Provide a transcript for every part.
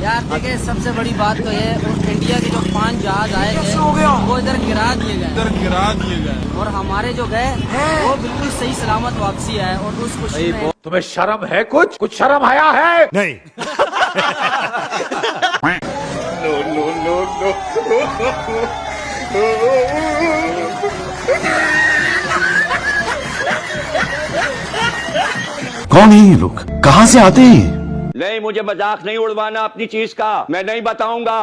यार देखिए, सबसे बड़ी बात तो ये इंडिया के जो 5 जहाज आए हैं वो इधर गिरा दिए गए और हमारे जो गए वो बिल्कुल सही सलामत वापसी है। और उस खुशी में तुम्हें शर्म है? कुछ शर्म आया है? नहीं। No no no no. कौन है ये लोग? कहां से आते हैं? नहीं, मुझे मजाक नहीं उड़वाना अपनी चीज का, मैं नहीं बताऊंगा।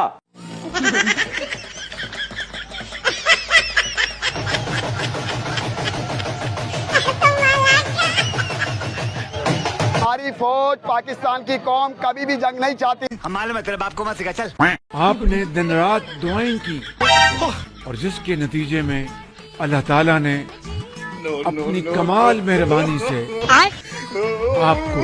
हमारी फौज, पाकिस्तान की कौम कभी भी जंग नहीं चाहती। हम मालूम है, तेरे बाप को मत सिखा। चल। आपने दिन रात दुआएं की और जिसके नतीजे में अल्लाह ताला ने अपनी कमाल मेहरबानी से आपको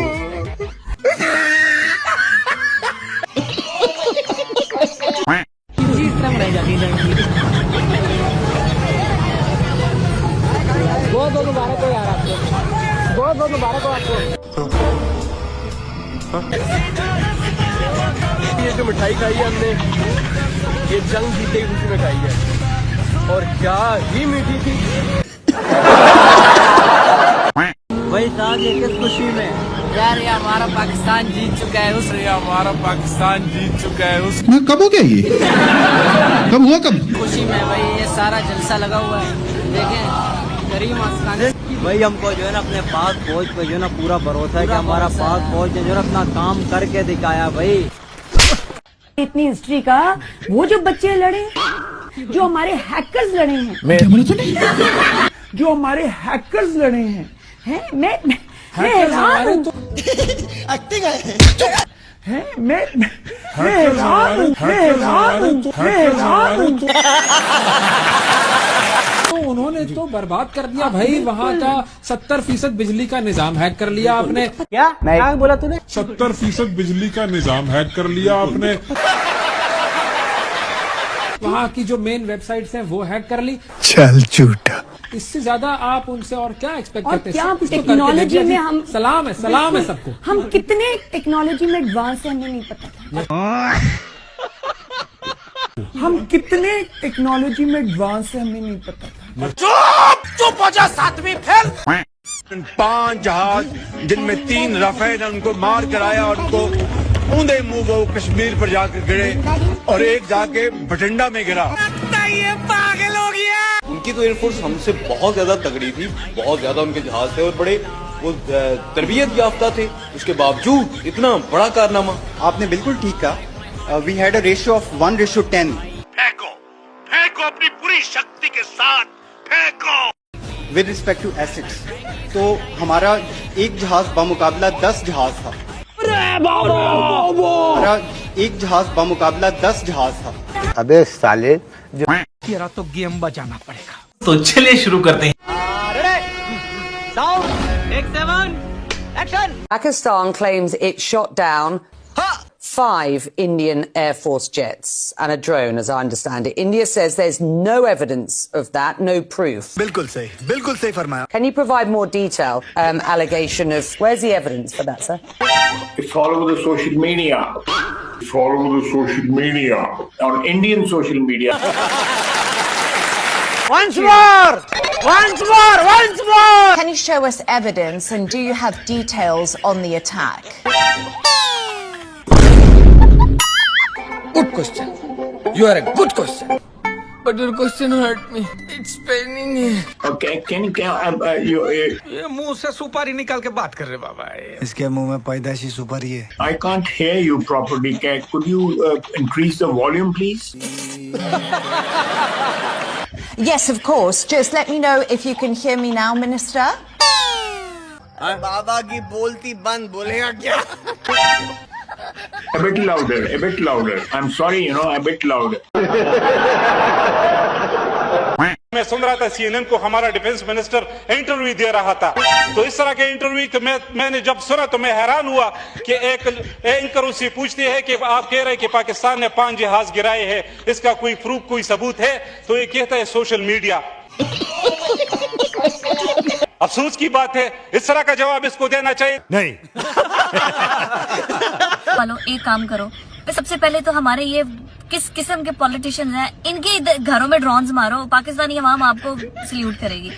बहुत मुबारक हो यार, आपको बहुत मुबारक हो आपको। ये जो मिठाई खाई है हमने, ये जंग जीते की खुशी में खाई है और क्या ही मीठी थी। वही था कि किस खुशी में यार ये हमारा पाकिस्तान जीत चुका है। कब हो गया ये? कब हुआ? कब? खुशी में भाई ये सारा जलसा लगा हुआ है। देखें करीम आसमान भाई, हमको जो है ना अपने पाक फौज पे जो है ना पूरा भरोसा है कि हमारा पाक फौज ने जो है अपना काम करके दिखाया। भाई इतनी हिस्ट्री का वो जो बच्चे लड़े, जो हमारे हैकर्स लड़े हैं, जो हमारे हैकर्स लड़े हैं, मैं हैरान हूं। तो उन्होंने तो बर्बाद कर दिया भाई, वहाँ का 70% बिजली का निजाम हैक कर लिया आपने। क्या बोला तूने? 70% बिजली का निजाम हैक कर लिया आपने। वहाँ की जो मेन वेबसाइट्स हैं वो हैक कर ली। चल झूठा। इससे ज्यादा आप उनसे और क्या एक्सपेक्ट करते हैं? क्या टेक्नोलॉजी में हम सलाम है सबको। हम कितने टेक्नोलॉजी में एडवांस है हमें नहीं पता था। हम कितने टेक्नोलॉजी में एडवांस है हमें नहीं पता था। चुप हो जा, सातवीं फेल। 5 जहाज जिनमें 3 राफेल ने उनको मार कराया और उनको ऊंधे मुंह वो कश्मीर पर जाकर गिरे और एक जाके बठिंडा में गिरा। ये पागल हो गया। उनकी तो एयरफोर्स हमसे बहुत ज्यादा तगड़ी थी, बहुत ज्यादा उनके जहाज थे और बड़े वो तरबियत याफ्ता थे, उसके बावजूद इतना बड़ा कारनामा। आपने बिल्कुल ठीक कहा। We had a ratio of 1:10। फेंको अपनी पूरी शक्ति के साथ फेंको। विद रिस्पेक्ट टू एसिड्स, तो हमारा एक जहाज बामुकाबला 10 जहाज था। हमारा एक जहाज बामुकाबला 10 जहाज था। अबे साले, तेरा तो गेम बजाना पड़ेगा। तो चलिए शुरू करते हैं। Pakistan claims it shot down 5 Indian Air Force jets and a drone, as I understand it. India says there's no evidence of that, no proof. बिल्कुल सही फरमाया। Can you provide more detail, allegation of, where's the evidence for that, sir? Follow the social media. On Indian social media. Once more! Can you show us evidence and do you have details on the attack? Good question. You are a good question. But your question hurt me. It's paining me. Okay, can you ये मुंह से सुपारी निकाल के बात कर रहे बाबा। इसके मुंह में पैदाशी सुपारी है। I can't hear you properly. Could you increase the volume, please? Yes, of course. Just let me know if you can hear me now, Minister. बाबा की बोलती बंद, बोलेगा क्या? A bit louder. I'm sorry, a bit louder. मैं सुन रहा था CNN को हमारा डिफेंस मिनिस्टर इंटरव्यू दे रहा था, तो इस तरह के इंटरव्यू को मैंने जब सुना तो मैं हैरान हुआ कि एक एंकर उससे पूछती है कि आप कह रहे हैं कि पाकिस्तान ने 5 जहाज गिराए हैं, इसका कोई प्रूफ, कोई सबूत है? तो ये कहता है सोशल मीडिया। अफसोस की बात है, इस तरह का जवाब इसको देना चाहिए। नहीं। वालों, एक काम करो, सबसे पहले तो हमारे ये किस किस्म के पॉलिटिशियंस हैं, इनके घरों में ड्रोन्स मारो, पाकिस्तानी अवाम आपको सल्यूट करेगी।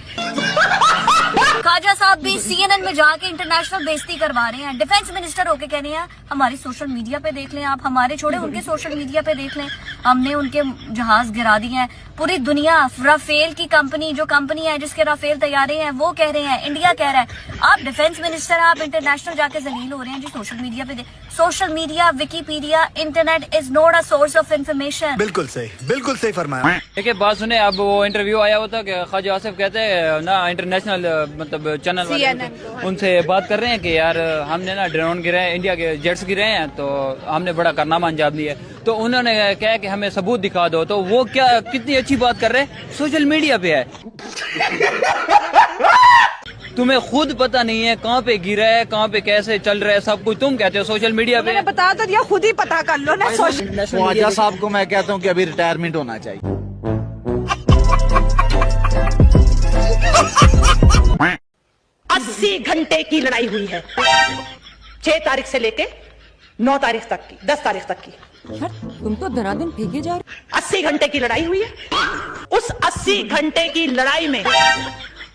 ख्वाजा साहब भी CNN में जाके इंटरनेशनल बेइज्जती करवा रहे हैं। डिफेंस मिनिस्टर होके कह रहे हैं हमारी सोशल मीडिया पे देख लें आप, हमारे छोड़े उनके सोशल मीडिया पे देख लें, हमने उनके जहाज गिरा दिए हैं। पूरी दुनिया राफेल की कंपनी, जो कंपनी है जिसके राफेल तैयारे हैं, वो कह रहे हैं, इंडिया कह रहा है। आप डिफेंस मिनिस्टर, आप इंटरनेशनल जाके जलील हो रहे हैं जी सोशल मीडिया पे। Social media, Wikipedia, internet is not a source of information. बिल्कुल सही फरमाया। देखिए बात सुने, अब वो इंटरव्यू आया हुआ था कि ख्वाजा आसिफ कहते हैं ना इंटरनेशनल मतलब चैनल वाले उनसे बात कर रहे हैं कि यार हमने ना ड्रोन गिरे हैं, इंडिया के जेट्स गिरे हैं, तो हमने बड़ा कारनामा अंजाम दिया है। तो उन्होंने कहा कि हमें सबूत दिखा दो। तो वो क्या कितनी अच्छी बात कर रहे हैं, सोशल मीडिया पे है। तुम्हें खुद पता नहीं है कहाँ पे गिरा है, कहाँ पे कैसे चल रहा है, सब कुछ तुम कहते हो सोशल मीडिया पे। बता तो दिया, खुद ही पता कर लो ना। ख्वाजा साहब को मैं कहता हूँ कि अभी रिटायरमेंट होना चाहिए। 80 घंटे की लड़ाई हुई है 6 तारीख से लेके 9 तारीख तक की, 10 तारीख तक की। तुम तो धनाधन फेंके जा रहे। 80 घंटे की लड़ाई हुई है। उस 80 घंटे की लड़ाई में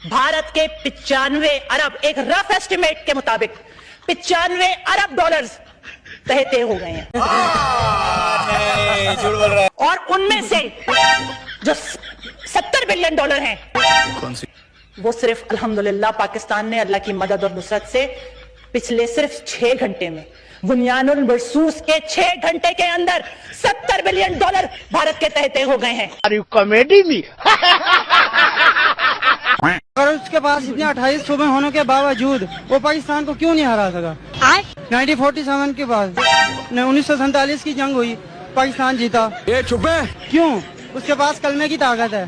भारत के 95 अरब, एक रफ एस्टिमेट के मुताबिक 95 अरब डॉलर्स तय हो गए हैं। और उनमें से जो 70 बिलियन डॉलर हैं, वो सिर्फ अल्हम्दुलिल्लाह पाकिस्तान ने अल्लाह की मदद और नुसरत से पिछले सिर्फ 6 घंटे में, बुनियानुल मरसूस के 6 घंटे के अंदर 70 बिलियन डॉलर भारत के तहत हो गए हैं। कॉमेडी में और उसके पास इतने 28 सूबे होने के बावजूद वो पाकिस्तान को क्यों नहीं हरा सका? 1947 के बाद 1947 की जंग हुई, पाकिस्तान जीता। ये चुप है क्यों? उसके पास कलमे की ताकत है।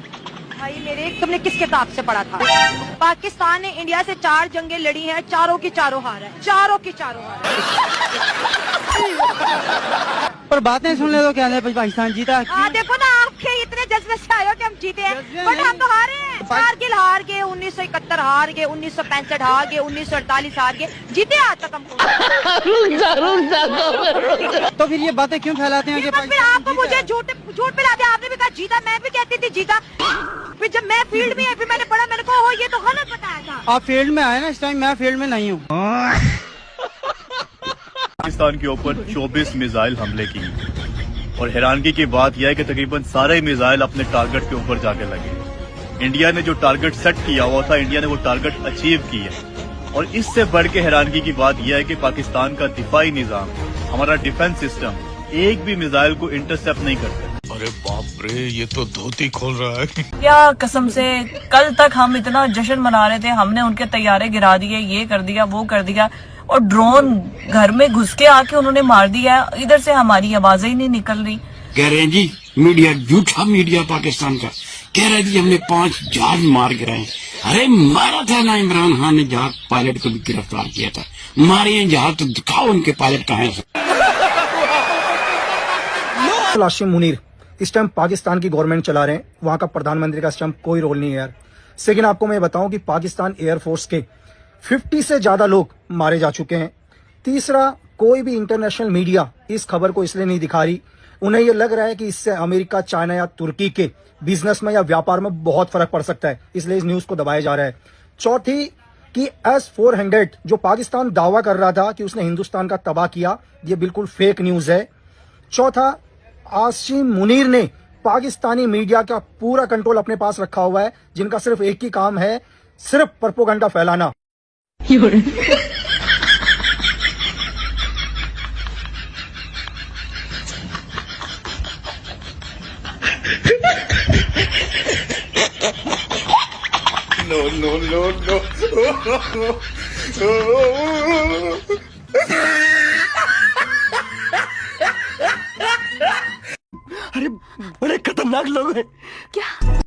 भाई मेरे, तुमने किस किताब से पढ़ा था? पाकिस्तान ने इंडिया से 4 जंगें लड़ी हैं, चारों की चारों हार है, चारों की चारों हार है। पर बातें सुन ले तो क्या है पाकिस्तान जीता। देखो ना, आपके इतने जज्बे से आए हो कि हम जीते हैं, बट हम तो हारे हैं। कारगिल हार गए, 1971 हार गए, 1965 हार गए, 1948 हार गए, जीते आज तक हमको। तो फिर ये बातें क्यों फैलाते हैं? फिर आपको मुझे झूठ पिलाते। आपने भी कहा जीता, मैं भी कहती थी जीता। फिर जब मैं फील्ड में, फिर मैंने पढ़ा, मैंने कहा ये तो गलत बताया था। आप फील्ड में आए ना, इस टाइम मैं फील्ड में नहीं हूँ। पाकिस्तान के ऊपर 24 मिसाइल हमले किए और हैरानगी की बात यह है कि तकरीबन सारे मिसाइल अपने टारगेट के ऊपर जाके लगे। इंडिया ने जो टारगेट सेट किया हुआ था, इंडिया ने वो टारगेट अचीव किया। और इससे बढ़ के हैरानगी की बात यह है कि पाकिस्तान का दिफाई निजाम, हमारा डिफेंस सिस्टम एक भी मिसाइल को इंटरसेप्ट नहीं करता। अरे बाप रे, ये तो धोती खोल रहा है। क्या कसम से, कल तक हम इतना जश्न मना रहे थे, हमने उनके तैयारे गिरा दिए, ये कर दिया, वो कर दिया, और ड्रोन घर में घुस के आके उन्होंने मार दिया। इधर से हमारी आवाजें ही नहीं निकल रही। कह रहे हैं जी मीडिया, झूठा मीडिया पाकिस्तान का कह रहा है जी हमने 5 जहाज मार गिराए। अरे मारा था ना, इमरान खान ने जहाज पायलट को भी गिरफ्तार किया था। मारे हैं जहाज तो दिखाओ उनके पायलट कहाँ हैं। आसिम मुनीर इस टाइम पाकिस्तान की गवर्नमेंट चला रहे हैं, वहां का प्रधानमंत्री का इस टाइम कोई रोल नहीं है यार। लेकिन आपको मैं बताऊं कि पाकिस्तान एयरफोर्स के 50 से ज्यादा लोग मारे जा चुके हैं। तीसरा, कोई भी इंटरनेशनल मीडिया इस खबर को इसलिए नहीं दिखा रही, उन्हें यह लग रहा है कि इससे अमेरिका, चाइना या तुर्की के बिजनेस में या व्यापार में बहुत फर्क पड़ सकता है, इसलिए इस न्यूज को दबाया जा रहा है। चौथी कि S-400 जो पाकिस्तान दावा कर रहा था कि उसने हिंदुस्तान का तबाह किया, ये बिल्कुल फेक न्यूज है। चौथा, आसिम मुनीर ने पाकिस्तानी मीडिया का पूरा कंट्रोल अपने पास रखा हुआ है, जिनका सिर्फ एक ही काम है, सिर्फ प्रोपेगेंडा फैलाना। No. अरे बड़े खतरनाक लोग हैं। क्या